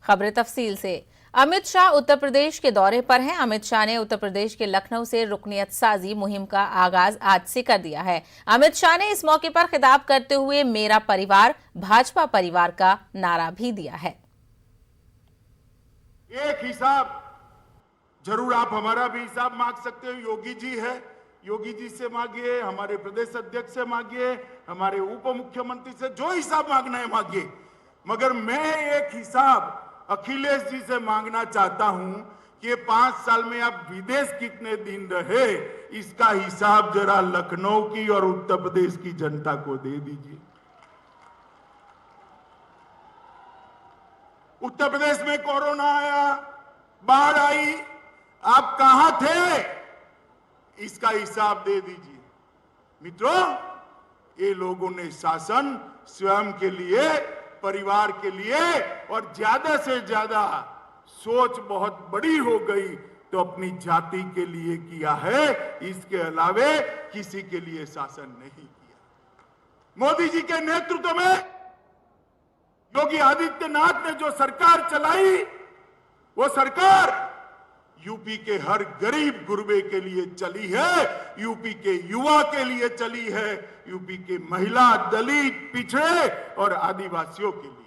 खबरें तफसील से। अमित शाह उत्तर प्रदेश के दौरे पर हैं। अमित शाह ने उत्तर प्रदेश के लखनऊ से रुकनियत साजी मुहिम का आगाज आज से कर दिया है। अमित शाह ने इस मौके पर खिताब करते हुए मेरा परिवार भाजपा परिवार का नारा भी दिया है। एक हिसाब जरूर आप हमारा भी हिसाब मांग सकते हो। योगी जी है, योगी जी से मांगिए, हमारे प्रदेश अध्यक्ष से मांगिए, हमारे उप मुख्यमंत्री से, जो हिसाब मांगना है मांगिए। मगर मैं एक हिसाब अखिलेश जी से मांगना चाहता हूं कि 5 साल में आप विदेश कितने दिन रहे, इसका हिसाब जरा लखनऊ की और उत्तर प्रदेश की जनता को दे दीजिए। उत्तर प्रदेश में कोरोना आया, बाढ़ आई, आप कहां थे, इसका हिसाब दे दीजिए। मित्रों, ये लोगों ने शासन स्वयं के लिए, परिवार के लिए और ज्यादा से ज्यादा सोच बहुत बड़ी हो गई तो अपनी जाति के लिए किया है, इसके अलावे किसी के लिए शासन नहीं किया। मोदी जी के नेतृत्व में योगी आदित्यनाथ ने जो सरकार चलाई, वो सरकार यूपी के हर गरीब गुरबे के लिए चली है, यूपी के युवा के लिए चली है, यूपी के महिला, दलित, पिछड़े और आदिवासियों के लिए।